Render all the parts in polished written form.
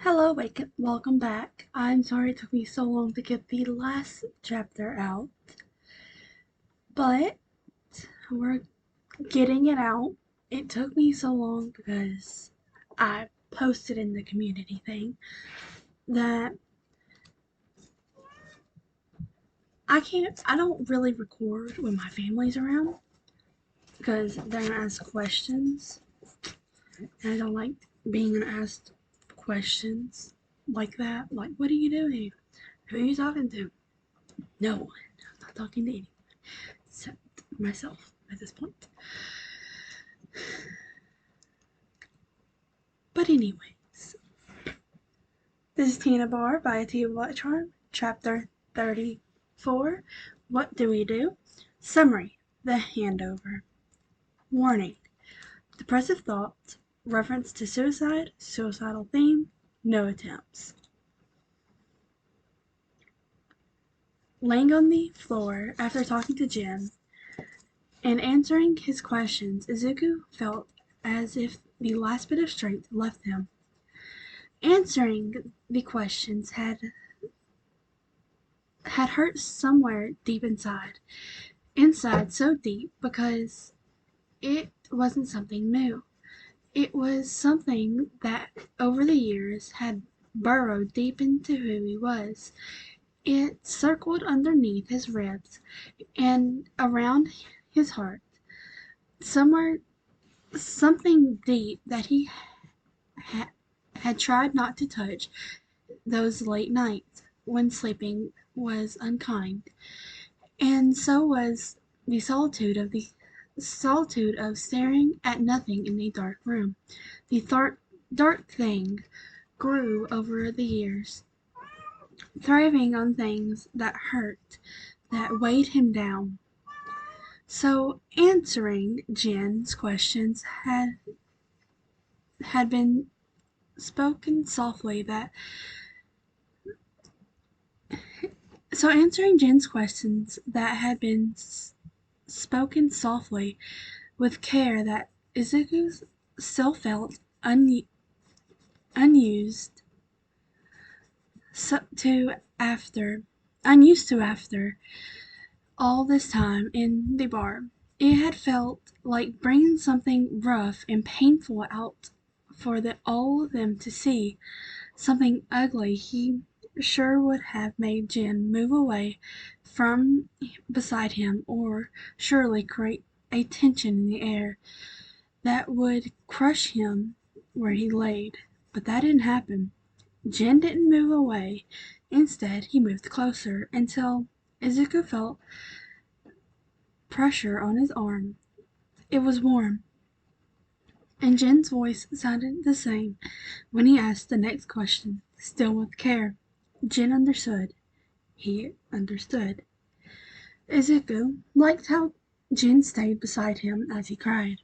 Hello, welcome back. I'm sorry it took me so long to get the last chapter out, but we're getting it out. It took me so long because I posted in the community thing that I don't really record when my family's around because they're gonna ask questions, and I don't like being asked questions like that. Like, what are you doing? Who are you talking to? No one. I'm not talking to anyone except myself at this point. But anyways, this is Tina Barr by A Tea of Black Charm, Chapter 34. What do we do? Summary: The Handover. Warning: depressive thoughts, reference to suicide, suicidal theme, no attempts. Laying on the floor after talking to Jin and answering his questions, Izuku felt as if the last bit of strength left him. Answering the questions had hurt somewhere deep inside. Inside so deep because it wasn't something new. It was something that over the years had burrowed deep into who he was. It circled underneath his ribs and around his heart. Somewhere, something deep that he had tried not to touch those late nights when sleeping was unkind. And so was the solitude of staring at nothing in a dark room. The dark thing grew over the years, thriving on things that hurt, that weighed him down. So answering Jin's questions had been spoken softly that so answering Jin's questions that had been spoken softly with care that Izuku still felt unused to after unused to after all this time in the bar. It had felt like bringing something rough and painful out for all of them to see. Something ugly he sure would have made Jin move away from beside him, or surely create a tension in the air that would crush him where he laid. But that didn't happen. Jin didn't move away. Instead, he moved closer until Izuku felt pressure on his arm. It was warm, and Jin's voice sounded the same when he asked the next question, still with care. Jin understood. He understood. Izuku liked how Jin stayed beside him as he cried.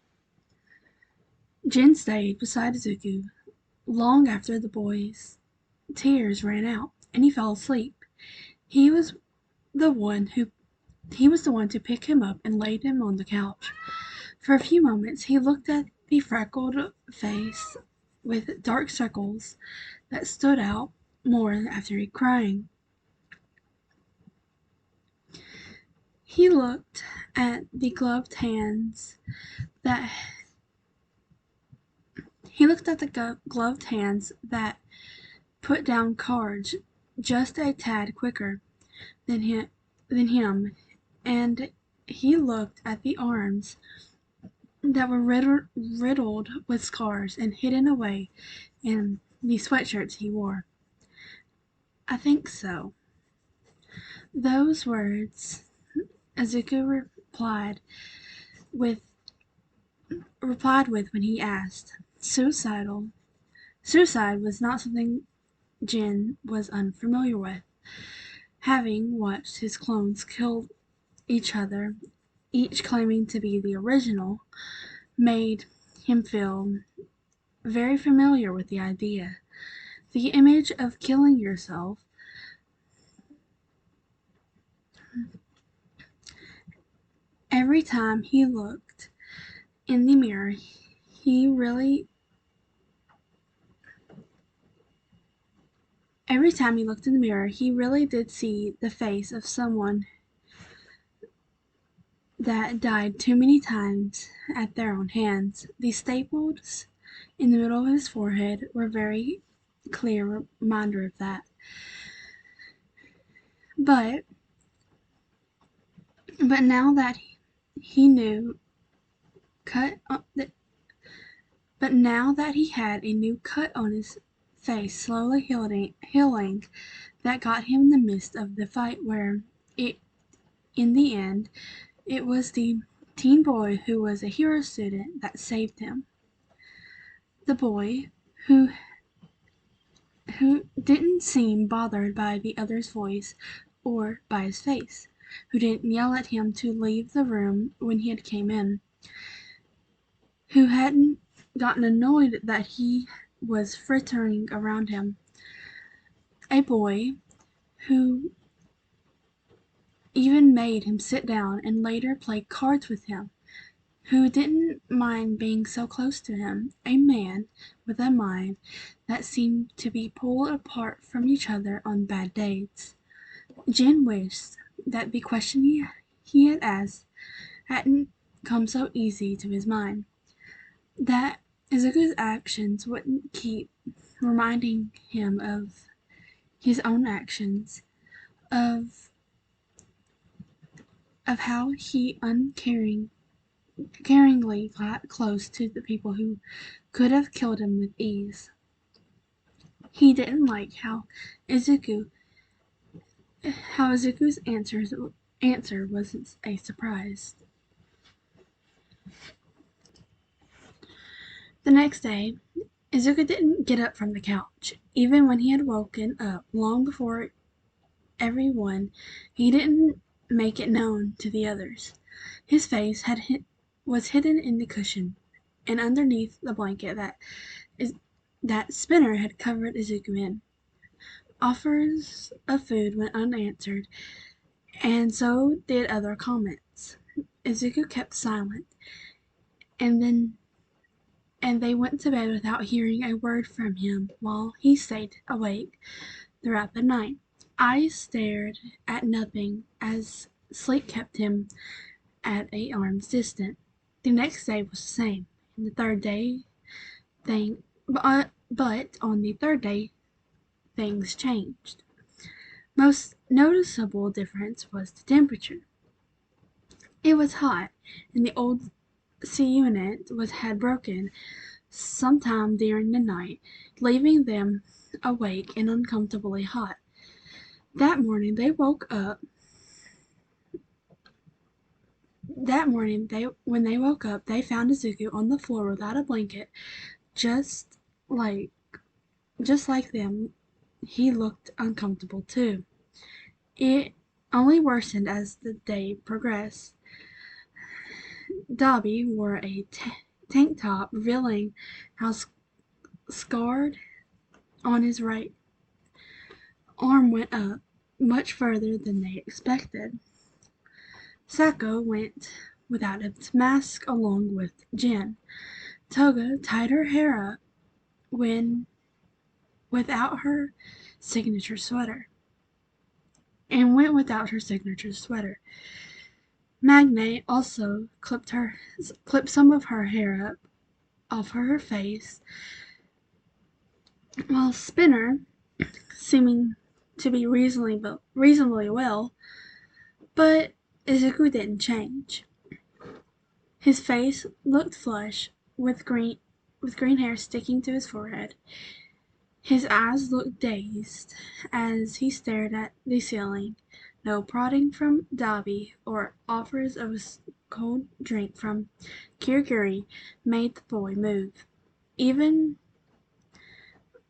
Jin stayed beside Izuku long after the boy's tears ran out, and he fell asleep. He was the one who he was the one to pick him up and laid him on the couch. For a few moments he looked at the freckled face with dark circles that stood out more after crying. He looked at the gloved hands that put down cards just a tad quicker than him, and he looked at the arms that were riddled with scars and hidden away in the sweatshirts he wore. I think so. Those words Izuku with replied with when he asked. Suicide was not something Jin was unfamiliar with, having watched his clones kill each other, each claiming to be the original, made him feel very familiar with the idea. The image of killing yourself every time he looked in the mirror, he really Every time he looked in the mirror, he really did see the face of someone that died too many times at their own hands. The staples in the middle of his forehead were a very clear reminder of that. But now that he knew cut but now that he had a new cut on his face slowly healing, that got him in the midst of the fight where it in the end it was the teen boy who was a hero student that saved him. The boy who didn't seem bothered by the other's voice or by his face, who didn't yell at him to leave the room when he had came in, who hadn't gotten annoyed that he was frittering around him. A boy who even made him sit down and later play cards with him, who didn't mind being so close to him, a man with a mind that seemed to be pulled apart from each other on bad days. Jen wished that the question he had asked hadn't come so easy to his mind, that Izuku's actions wouldn't keep reminding him of his own actions, of how he caringly got close to the people who could have killed him with ease. He didn't like Izuku's answer was a surprise. The next day, Izuku didn't get up from the couch. Even when he had woken up long before everyone, he didn't make it known to the others. His face was hidden in the cushion, and underneath the blanket that Spinner had covered Izuku in. Offers of food went unanswered, and so did other comments. Izuku kept silent, and they went to bed without hearing a word from him while he stayed awake throughout the night. Eyes stared at nothing as sleep kept him at an arm's distance. The next day was the same, and the third day but on the third day things changed. Most noticeable difference was the temperature. It was hot, and the old C unit had broken sometime during the night, leaving them awake and uncomfortably hot. That morning when they woke up, they found Izuku on the floor without a blanket, just like them. He looked uncomfortable too. It only worsened as the day progressed. Dobby wore a tank top, revealing how scarred on his right arm went up much further than they expected. Sako went without its mask along with Jin. Toga tied her hair up without her signature sweater. Magne also clipped some of her hair up off her face, while Spinner, seeming to be reasonably well, but Izuku didn't change. His face looked flush, with green hair sticking to his forehead. His eyes looked dazed as he stared at the ceiling. No prodding from Dobby or offers of a cold drink from Kirigiri made the boy move. Even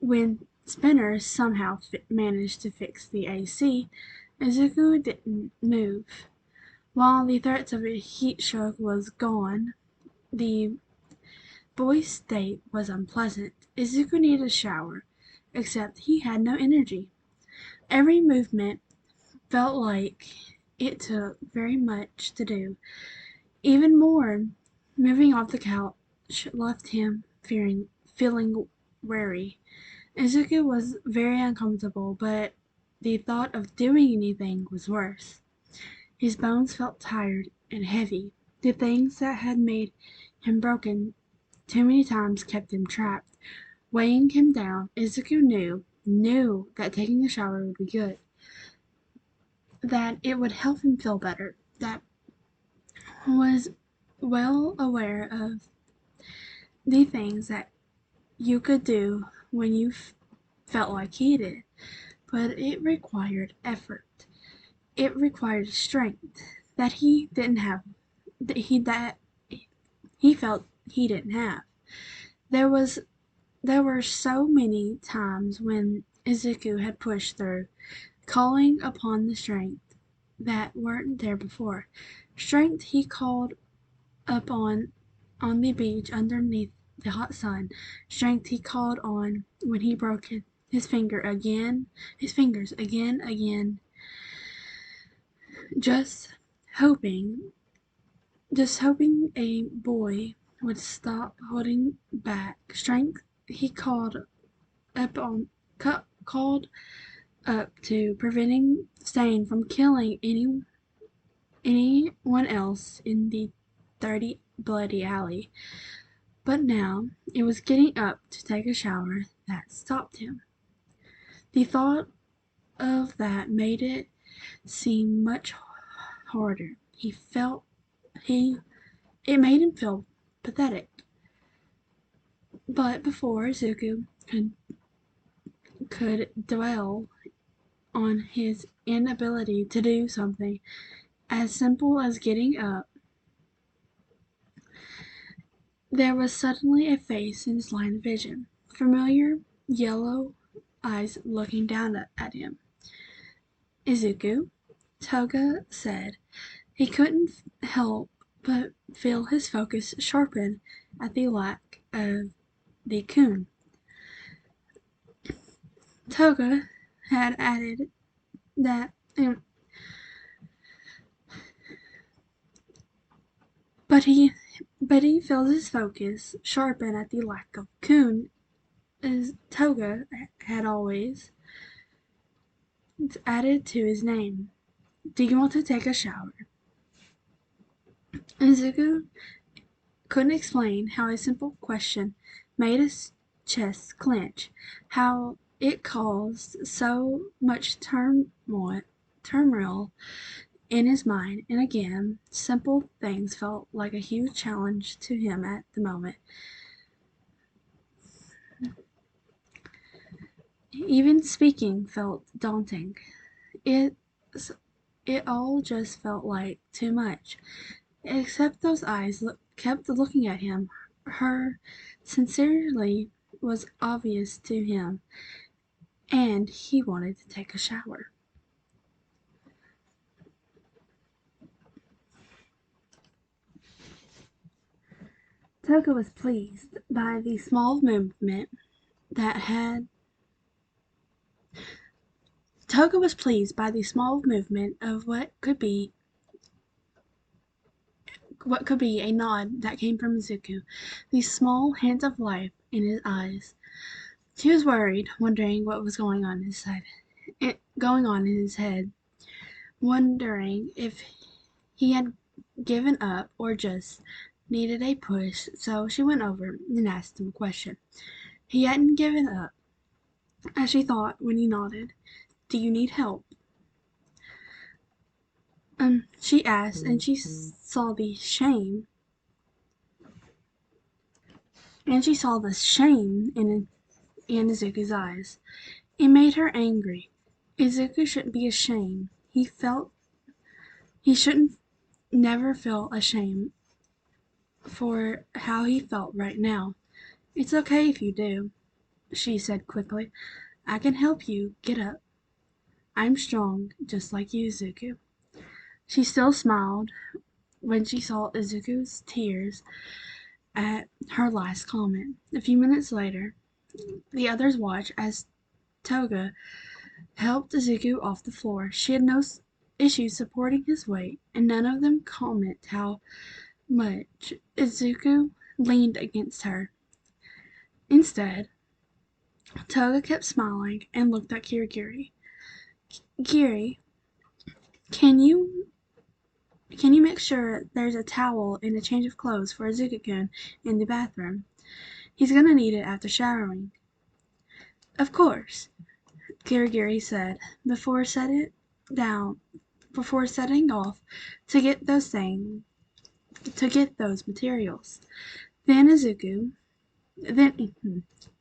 when Spinner somehow managed to fix the AC, Izuku didn't move. While the threats of a heat stroke was gone, the boy's state was unpleasant. Izuku needed a shower, except he had no energy. Every movement felt like it took very much to do. Even more, moving off the couch left him feeling weary. Izuku was very uncomfortable, but the thought of doing anything was worse. His bones felt tired and heavy. The things that had made him broken too many times kept him trapped, weighing him down. Izuku knew that taking a shower would be good, that it would help him feel better, that was well aware of the things that you could do when you felt like he did, but it required effort. It required strength that he didn't have, that he felt he didn't have. There was there were so many times when Izuku had pushed through, calling upon the strength that weren't there before. Strength he called up on the beach underneath the hot sun. Strength he called on when he broke his fingers again, just hoping just hoping a boy would stop holding back. Strength he up on called up to preventing Stain from killing anyone else in the dirty, bloody alley. But now it was getting up to take a shower that stopped him. The thought of that made it seem much harder. He it made him feel pathetic. But before Zuko could dwell on his inability to do something as simple as getting up, there was suddenly a face in his line of vision, familiar yellow eyes looking down at him. Izuku, Toga said. He couldn't help but feel his focus sharpen at the lack of the coon. Toga had added that, but he felt his focus sharpen at the lack of coon, as Toga had always added to his name. Do you want to take a shower? Izuku couldn't explain how a simple question made his chest clench, how it caused so much turmoil in his mind, and again, simple things felt like a huge challenge to him at the moment. Even speaking felt daunting. It it all just felt like too much. Except those eyes kept looking at him. Her sincerity was obvious to him, and he wanted to take a shower. Toga was pleased by the small movement that had Toga was pleased by the small movement of what could be a nod that came from Izuku, the small hint of life in his eyes. She was worried, wondering what was going on in his head, wondering if he had given up or just needed a push, so she went over and asked him a question. He hadn't given up, as she thought when he nodded. Do you need help? She asked, and she saw the shame in Izuku's eyes. It made her angry. Izuku shouldn't be ashamed. He shouldn't never feel ashamed for how he felt right now. It's okay if you do, she said quickly. I can help you get up. I'm strong, just like you, Izuku. She still smiled when she saw Izuku's tears at her last comment. A few minutes later, the others watched as Toga helped Izuku off the floor. She had no issue supporting his weight, and none of them commented how much Izuku leaned against her. Instead, Toga kept smiling and looked at Kirigiri. Giri, can you make sure there's a towel and a change of clothes for Izuku-kun in the bathroom? He's gonna need it after showering. Of course, Kirigiri said down before setting off to get those materials. Then then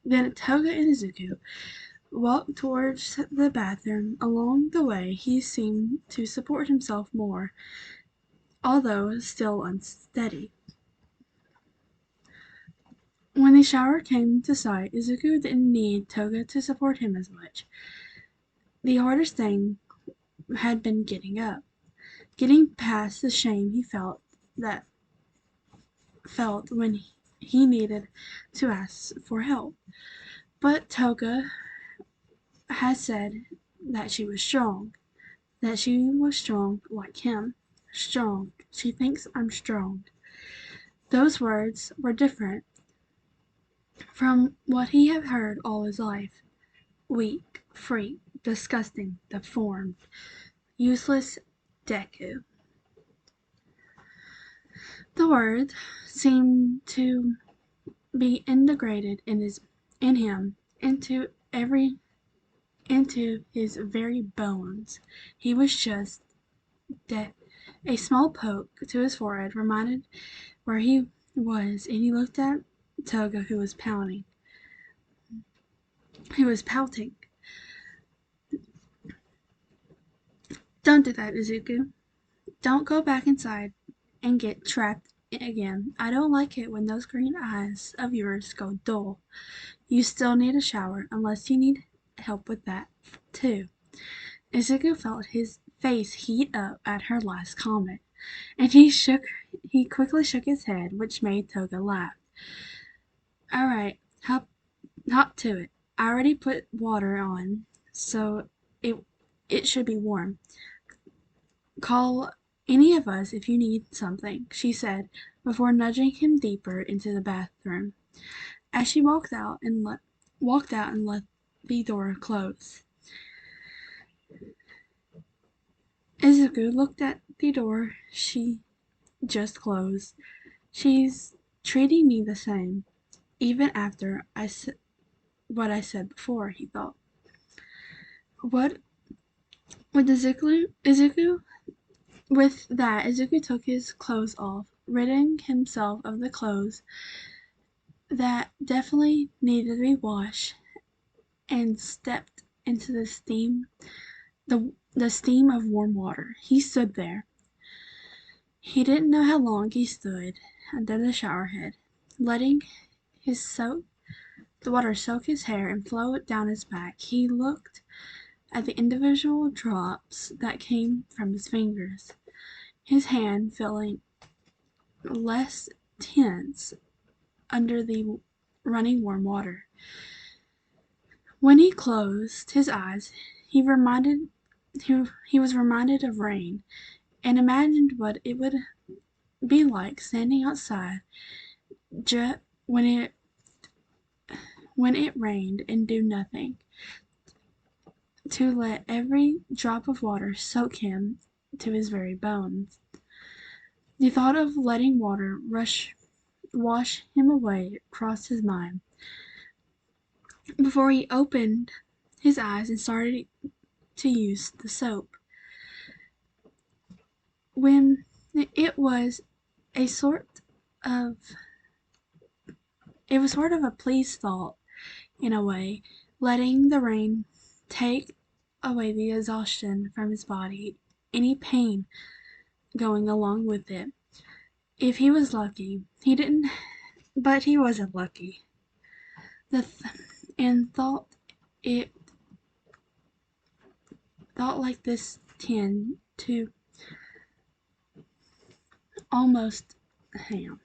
then Toga and Izuku walked towards the bathroom. Along the way, he seemed to support himself more, although still unsteady. When the shower came to sight, Izuku didn't need Toga to support him as much. The hardest thing had been getting past the shame he that felt when he needed to ask for help. But Toga had said that she was strong like him. Strong. She thinks I'm strong. Those words were different from what he had heard all his life. Weak, freak, disgusting, deformed, useless, Deku. The word seemed to be integrated in him into his very bones. He was just dead. A small poke to his forehead reminded where he was, and he looked at Toga, who was pouting. Don't do that, Izuku. Don't go back inside and get trapped again. I don't like it when those green eyes of yours go dull. You still need a shower, unless you need help with that, too. Izuku felt his face heat up at her last comment, and he quickly shook his head, which made Toga laugh. Alright, hop to it. I already put water on, so it it should be warm. Call any of us if you need something, she said, before nudging him deeper into the bathroom. As she walked out and let the door close. Izuku looked at the door she just closed. She's treating me the same, even after what I said before, he thought. What with Izuku? With that, Izuku took his clothes off, ridding himself of the clothes that definitely needed to be washed, and stepped into the steam of warm water. He stood there. He didn't know how long he stood under the shower head, letting the water soak his hair and flow down his back. He looked at the individual drops that came from his fingers, his hand feeling less tense under the running warm water. When he closed his eyes, he was reminded of rain, and imagined what it would be like standing outside when it rained and do nothing, to let every drop of water soak him to his very bones. The thought of letting water wash him away crossed his mind before he opened his eyes and started to use the soap. When it was a sort of a pleased thought, in a way, letting the rain take away the exhaustion from his body, any pain going along with it. If he was lucky, he didn't, but he wasn't lucky. And thought like this tend to almost him.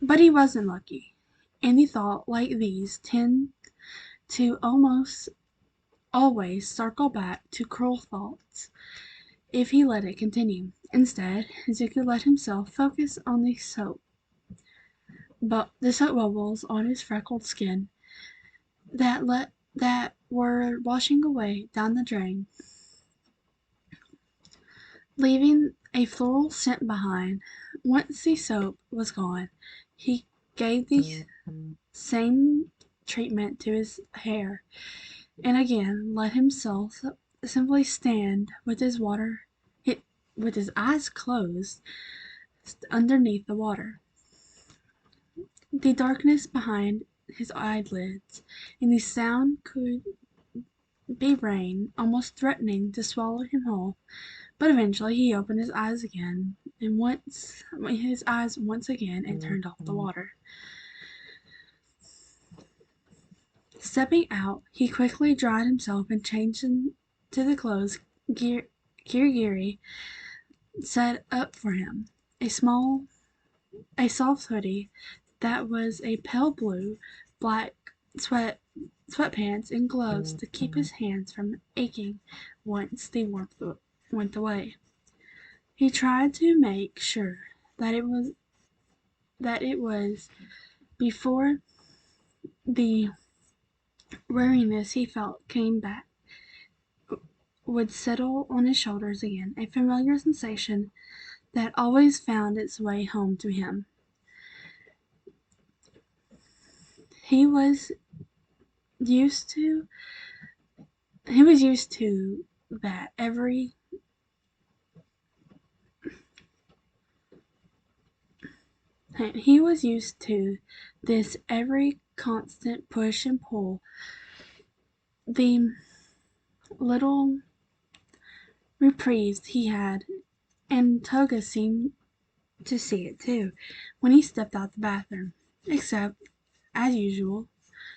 But he wasn't lucky. Any thought like these tend to almost always circle back to cruel thoughts if he let it continue. Instead, Zuko let himself focus on the soap bubbles on his freckled skin. that were washing away down the drain, leaving a floral scent behind. Once the soap was gone, he gave the same treatment to his hair, and again let himself simply stand with with his eyes closed underneath the water. The darkness behind his eyelids and the sound could be rain almost threatening to swallow him whole, but eventually he opened his eyes once again and turned off the water. Stepping out, he quickly dried himself and changed into the clothes Kirigiri set up for him. A soft hoodie that was a pale blue, black sweatpants and gloves to keep his hands from aching once the warmth went away. He tried to make sure that it was before the weariness he felt came back would settle on his shoulders again, a familiar sensation that always found its way home to him. He was used to he was used to that every he was used to this every constant push and pull. The little reprieves he had, and Toga seemed to see it too when he stepped out the bathroom. Except, as usual,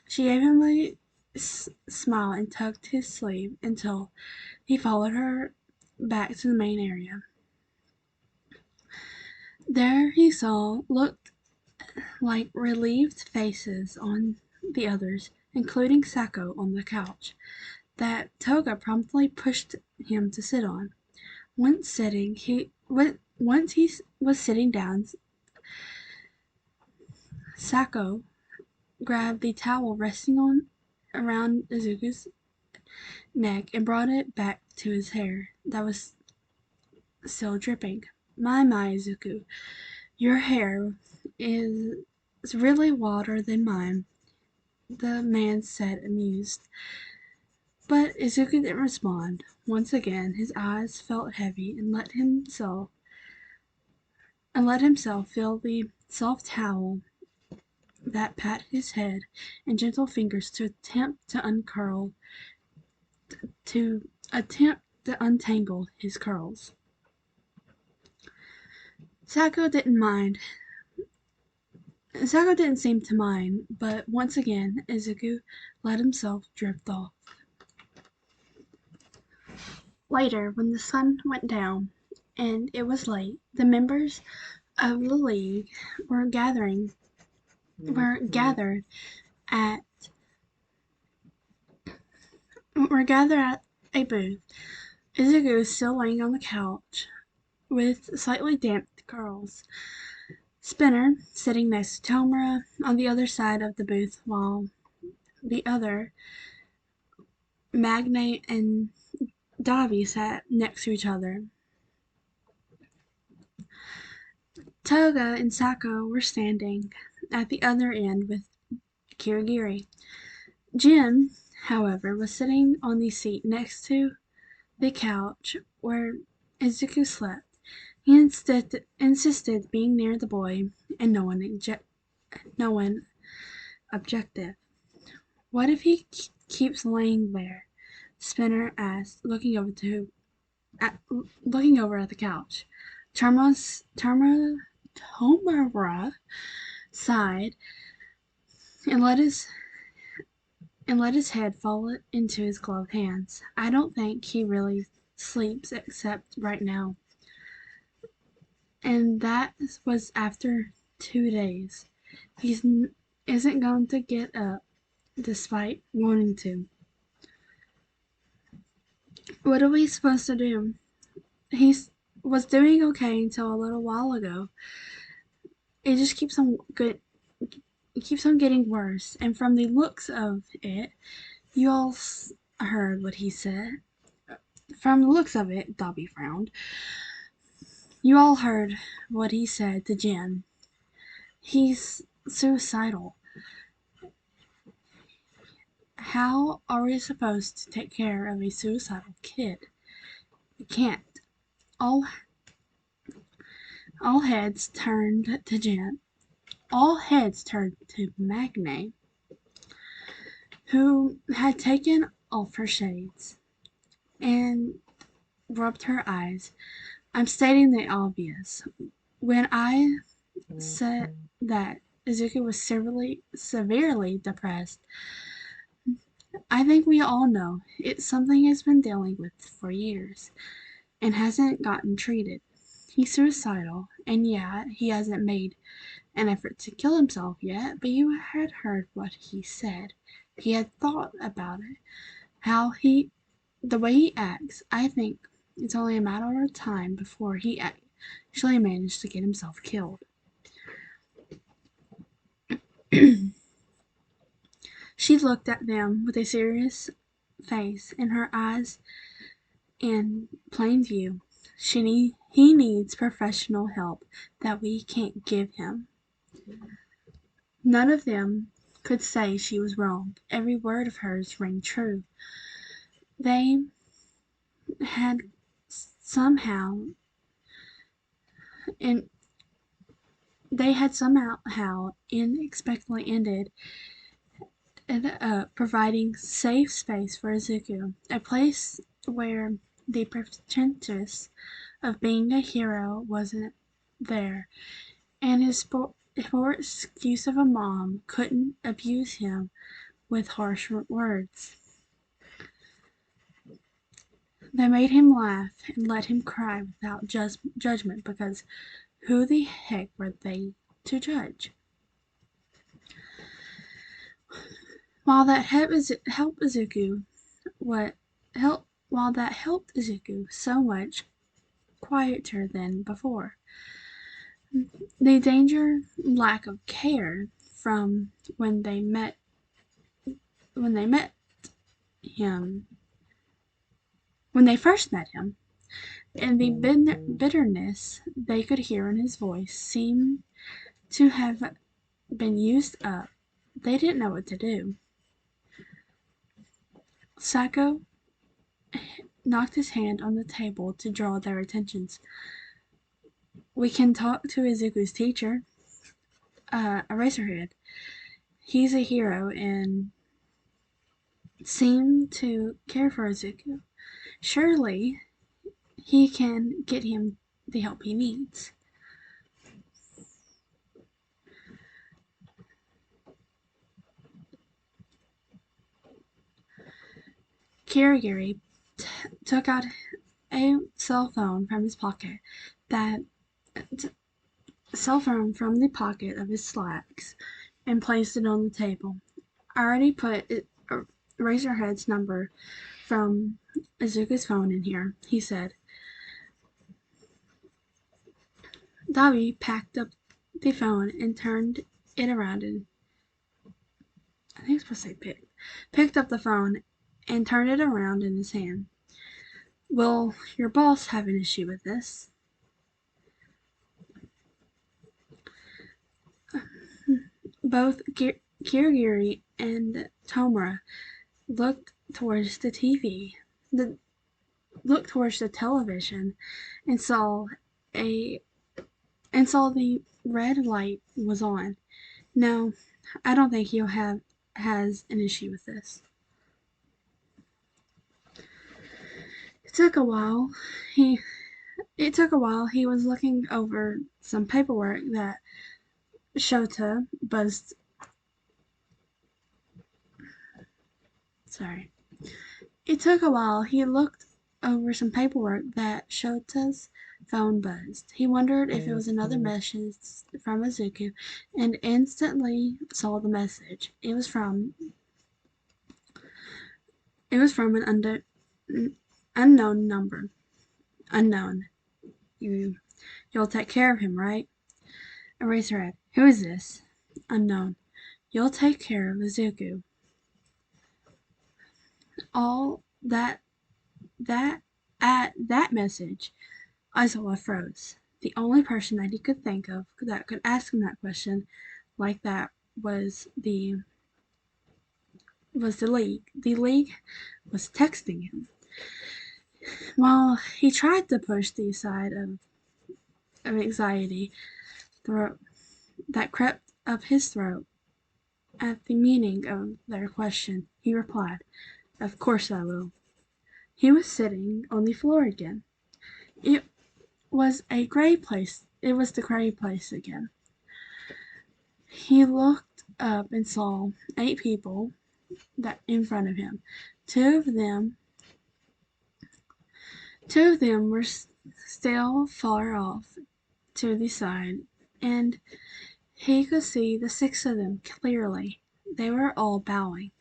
she gave him a smile and tucked his sleeve until he followed her back to the main area. There he saw looked like relieved faces on the others, including Sako on the couch that Toga promptly pushed him to sit on. Once he was sitting down, Sako grabbed the towel resting on around Izuku's neck and brought it back to his hair that was still dripping. My, Izuku, your hair is really wilder than mine, the man said, amused. But Izuku didn't respond. Once again his eyes felt heavy and let himself feel the soft towel that pat his head and gentle fingers to attempt to untangle his curls. Sako didn't seem to mind, but once again Izuku let himself drift off. Later, when the sun went down and it was late, the members of the league were gathered at were gathered at a booth. Izuku was still laying on the couch with slightly damped curls. Spinner sitting next to Tomura on the other side of the booth, while the other Magnate and Davi sat next to each other. Toga and Sako were standing at the other end with Kirigiri. Jin, however, was sitting on the seat next to the couch where Izuku slept. He insisted being near the boy, and no one objected. What if he keeps laying there? Spinner asked, looking over at the couch. Tomura sighed and let his head fall into his gloved hands. I don't think he really sleeps except right now. And that was after 2 days. He isn't going to get up despite wanting to. What are we supposed to do? He was doing okay until a little while ago. It just keeps on keeps on getting worse, and from the looks of it, you all heard what he said. From the looks of it, Dobby frowned. You all heard what he said to Jen. He's suicidal. How are we supposed to take care of a suicidal kid? We can't. All all heads turned to Jen. All heads turned to Magne, who had taken off her shades and rubbed her eyes. I'm stating the obvious. When I said that Izuku was severely depressed, I think we all know it's something he's been dealing with for years and hasn't gotten treated. He's suicidal, and yeah, he hasn't made an effort to kill himself yet, but you had heard what he said. He had thought about it. The way he acts, I think it's only a matter of time before he actually managed to get himself killed. She looked at them with a serious face in her eyes in plain view. He needs professional help that we can't give him. None of them could say she was wrong. Every word of hers rang true. They had somehow in they had somehow unexpectedly ended providing safe space for Izuku, a place where the pretentious of being a hero wasn't there, and his poor excuse of a mom couldn't abuse him with harsh words. They made him laugh and let him cry without judgment because who the heck were they to judge? While that helped Izuku, while that helped Izuku so much quieter than before, the danger lack of care from him when they first met him, and the bitterness they could hear in his voice seemed to have been used up. They didn't know what to do. Sako knocked his hand on the table to draw their attentions. We can talk to Izuku's teacher, Eraserhead. He's a hero and seemed to care for Izuku. Surely he can get him the help he needs. Kirigiri took out a cell phone from his pocket that cell phone from the pocket of his slacks and placed it on the table. I already put Razorhead's number from Izuku's phone in here, he said. Dabi packed up the phone and turned it around and I think it's supposed to say picked up the phone and turned it around in his hand. Will your boss have an issue with this? Both Kirigiri and Tomura looked towards the TV, looked towards the television, and saw the red light was on. No, I don't think has an issue with this. It took a while. He was looking over some paperwork that Shota buzzed. Sorry. It took a while. He looked over some paperwork that Shota's phone buzzed. He wondered if it was another message from Izuku and instantly saw the message. It was from an unknown number. Unknown. You'll take care of him, right? Eraserhead. Who is this? Unknown. You'll take care of Izuku. All that at that message, Aizawa froze. The only person that he could think of that could ask him that question like that was the League. The League was texting him. While he tried to push the aside of anxiety throat that crept up his throat at the meaning of their question, he replied, "Of course I will." He was sitting on the floor again. It was a gray place. It was the gray place again. He looked up and saw 8 people that in front of him. Two of them Two of them were still far off to the side, and he could see the 6 of them clearly. They were all bowing.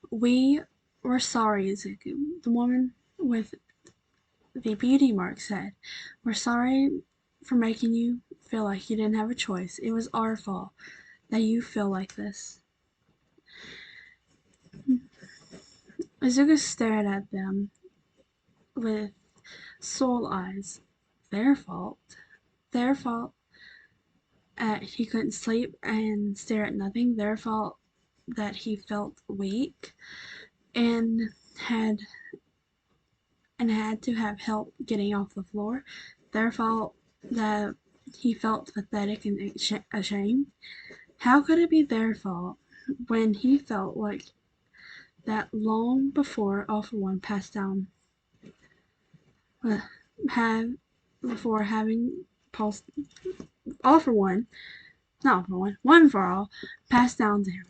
"We were sorry, Izuku," the woman with the beauty mark said. "We're sorry for making you feel like you didn't have a choice. It was our fault that you feel like this." Izuku stared at them with soul eyes. Their fault? Their fault he couldn't sleep and stare at nothing. Their fault that he felt weak and had to have help getting off the floor. Their fault that he felt pathetic and ashamed. How could it be their fault when he felt like that long before All for One passed down, had before having pulse All for One, not All for One, One for All, passed down to him?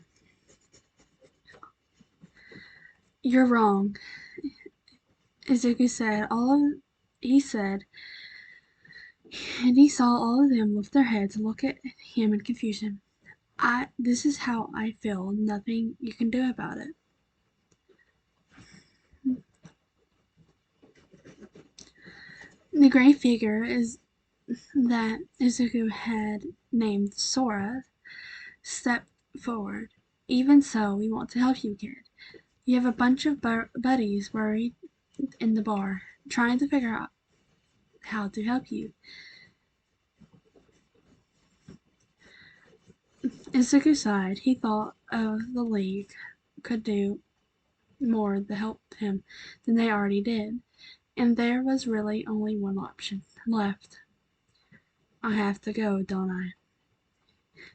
"You're wrong," Izuku said. He said, and he saw all of them lift their heads and look at him in confusion. This is how I feel. Nothing you can do about it." The gray figure that Izuku had named Sora stepped forward. "Even so, we want to help you, kid. You have a bunch of buddies worried in the bar, trying to figure out how to help you." Izuku sighed. He thought of the League could do more to help him than they already did, and there was really only one option left. "I have to go, don't I?"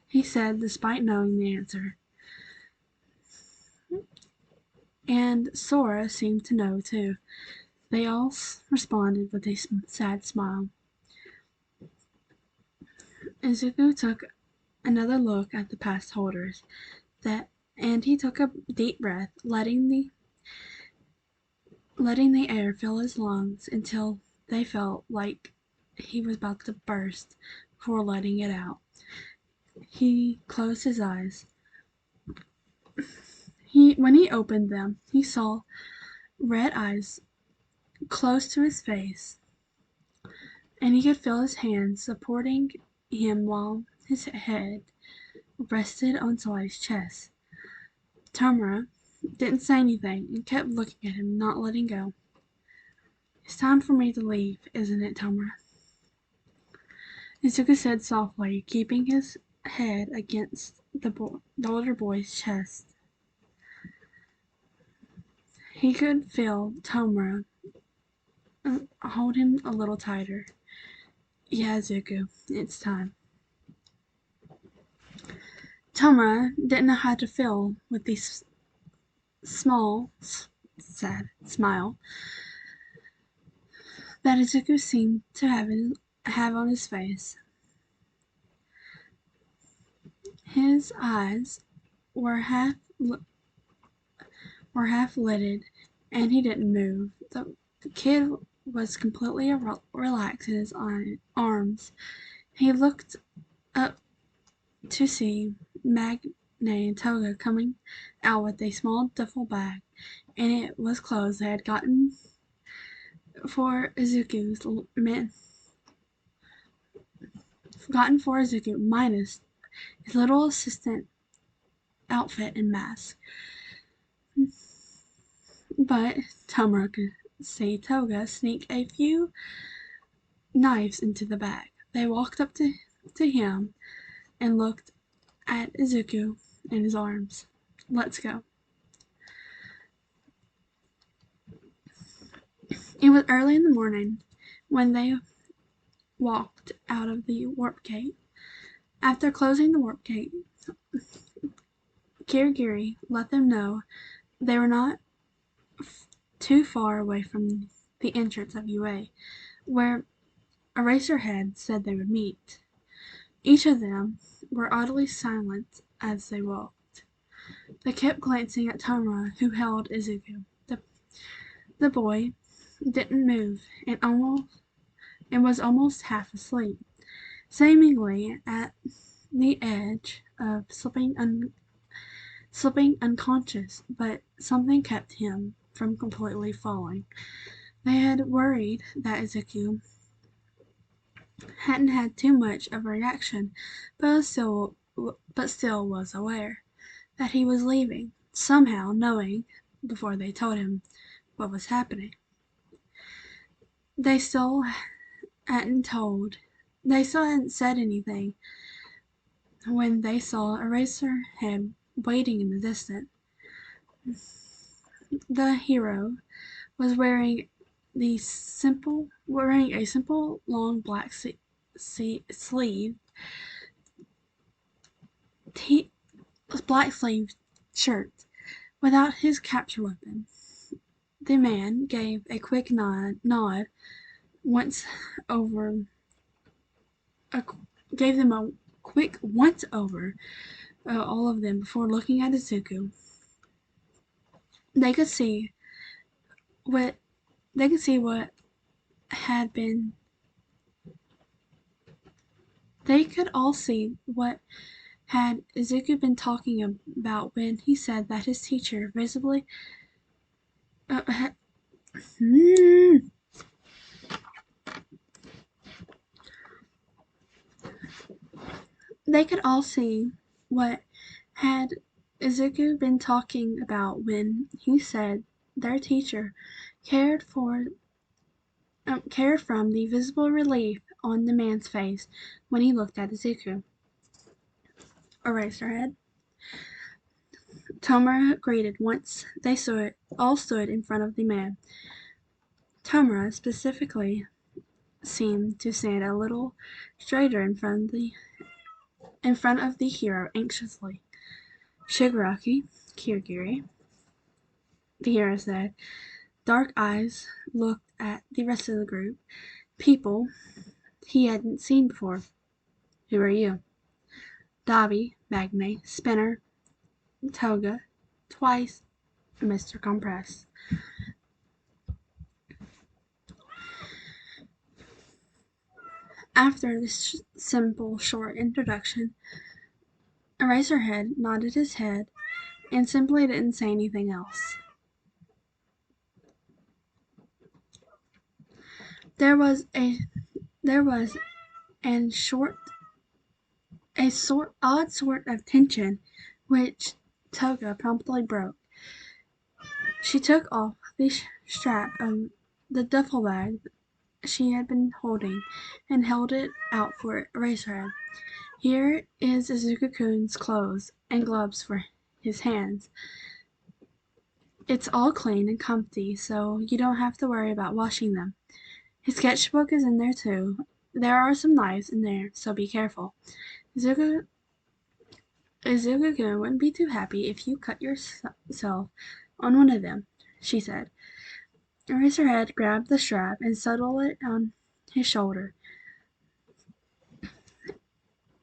he said, despite knowing the answer. And Sora seemed to know, too. They all responded with a sad smile. Izuku took another look at the pass holders, and he took a deep breath, letting the air fill his lungs until they felt like he was about to burst before letting it out. He closed his eyes. When he opened them, he saw red eyes close to his face, and he could feel his hands supporting him while his head rested on somebody's chest. Tamara didn't say anything and kept looking at him, not letting go. "It's time for me to leave, isn't it, Tamara?" Izuku said softly, keeping his head against the older boy's chest. He could feel Tamara hold him a little tighter. "Yeah, Izuku, it's time." Tamara didn't know how to feel with the small, sad smile that Izuku seemed to have on his face. His eyes were half lidded, and he didn't move. The kid was completely relaxed in his arms. He looked up to see Magne and Toga coming out with a small duffel bag, and it was clothes they had gotten for Izuku, minus his little assistant outfit and mask. But Tamara could see Toga sneak a few knives into the bag. They walked up to him and looked at Izuku in his arms. Let's go. It was early in the morning when they walked out of the warp gate. After closing the warp gate, Kirigiri let them know they were not too far away from the entrance of UA, where Eraserhead said they would meet. Each of them were oddly silent as they walked. They kept glancing at Tamara, who held Izuku. The boy didn't move and was almost half asleep, seemingly at the edge of slipping unconscious, but something kept him from completely falling. They had worried that Izuku hadn't had too much of a reaction, but still was aware that he was leaving, somehow knowing before they told him what was happening. They still hadn't said anything when they saw Eraserhead waiting in the distance. The hero was wearing a simple long black sleeve shirt without his capture weapon. The man gave a quick nod once over gave them a quick once over all of them before looking at Izuku. They could see what had been they could all see what had Izuku been talking about when he said that his teacher visibly had, they could all see what had Izuku been talking about when he said their teacher cared from the visible relief on the man's face when he looked at Izuku. Eraserhead. Tomura greeted once they all stood in front of the man. Tomura specifically seemed to stand a little straighter in front of the hero anxiously. Shigaraki, Kirigiri, the hero said. Dark eyes looked at the rest of the group. People he hadn't seen before. Who are you? Dabi, Magne, Spinner, Toga, twice, Mr. Compress. After this simple, short introduction, Eraserhead nodded his head and simply didn't say anything else. There was an odd sort of tension, which Toga promptly broke. She took off the strap of the duffel bag she had been holding and held it out for Eraserhead. Here is Izuku-kun's clothes and gloves for his hands. It's all clean and comfy, so you don't have to worry about washing them. His sketchbook is in there too. There are some knives in there, so be careful. Izuku-kun wouldn't be too happy if you cut yourself on one of them, she said. Eraserhead grabbed the strap and settled it on his shoulder.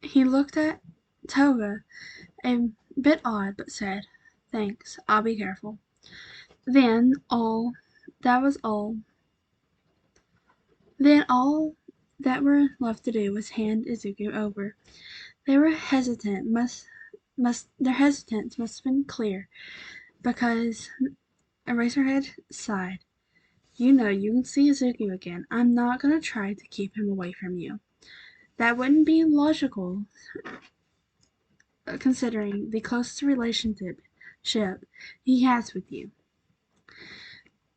He looked at Toga, a bit odd, but said, "Thanks, I'll be careful." Then all that were left to do was hand Izuku over. They were hesitant. Their hesitance must have been clear, because Eraserhead sighed. You know you can see Izuku again. I'm not going to try to keep him away from you. That wouldn't be logical. considering the closest relationship he has with you.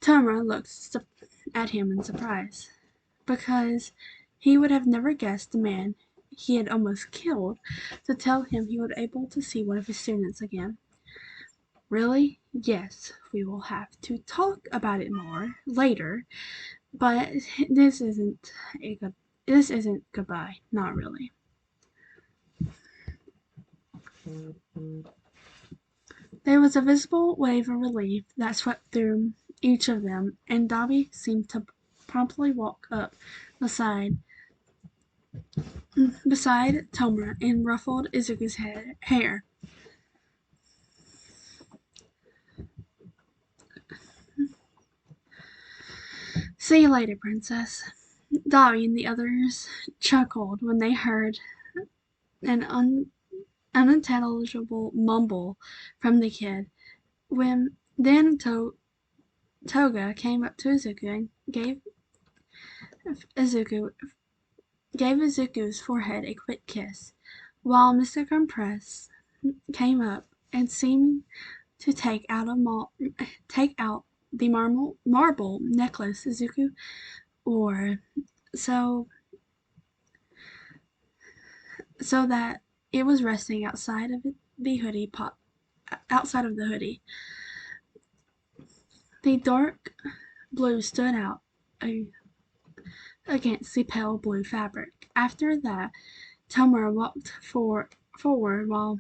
Tomura looked at him in surprise, because he would have never guessed the man he had almost killed to tell him he would be able to see one of his students again. Really? Yes, we will have to talk about it more later, but this isn't this isn't goodbye. Not really. There was a visible wave of relief that swept through each of them, and Dobby seemed to promptly walk up beside Tomura and ruffled Izuku's hair. See you later, princess. Dobby and the others chuckled when they heard an unintelligible mumble from the kid. When then Toga came up to Izuku and Izuku gave Izuku's forehead a quick kiss, while Mr. Compress came up and seemed to take out the marble necklace Izuku wore, so that it was resting outside of the outside of the hoodie. The dark blue stood out against the pale blue fabric. After that, Tomura walked forward while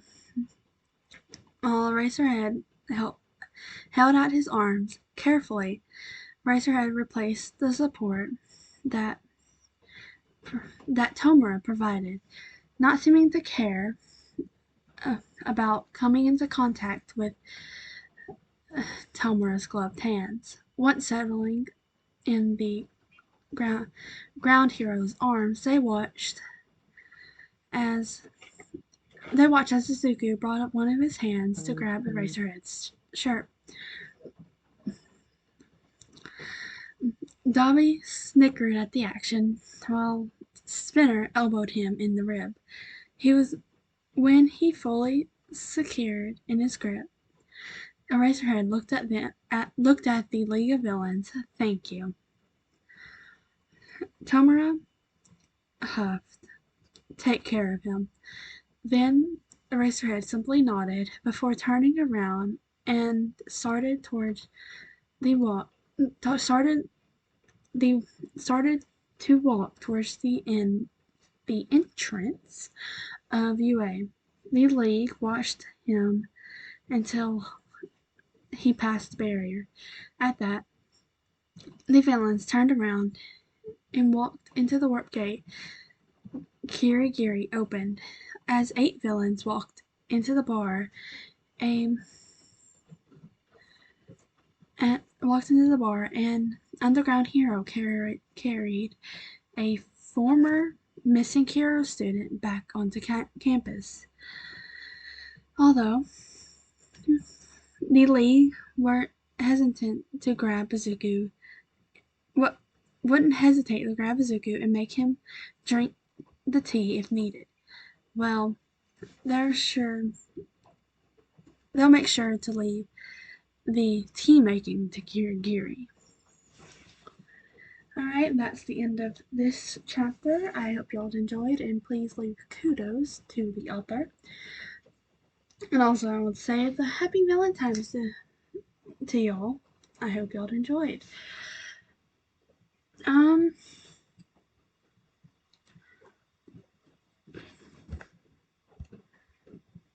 Eraserhead held out his arms. Carefully, Eraserhead replaced the support that Tomura provided, not seeming to care about coming into contact with Tomura's gloved hands. Once settling in the ground hero's arms, they watched as Suzuki brought up one of his hands to grab Eraserhead's shirt. Dobby snickered at the action, while Spinner elbowed him in the rib. When he fully secured in his grip, Eraserhead looked at the League of Villains. Thank you. Tomura huffed. Take care of him. Then Eraserhead simply nodded before turning around and started to walk towards the entrance of UA. The League watched him until he passed the barrier. At that, the villains turned around and walked into the warp gate Kirigiri opened. As 8 villains walked into the bar, an underground hero carried a former missing hero student back onto campus. Although the League weren't hesitant to grab Izuku, wouldn't hesitate to grab Izuku and make him drink the tea if needed. Well, they'll make sure to leave the tea making to Kirigiri. Alright, that's the end of this chapter. I hope y'all enjoyed, and please leave kudos to the author. And also, I would say the happy Valentine's to y'all. I hope y'all enjoyed.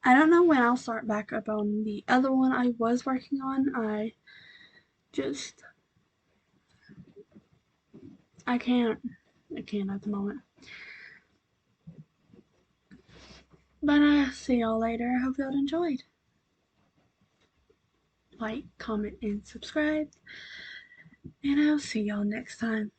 I don't know when I'll start back up on the other one I was working on. I can't at the moment. But I'll see y'all later. I hope y'all enjoyed. Like, comment, and subscribe. And I'll see y'all next time.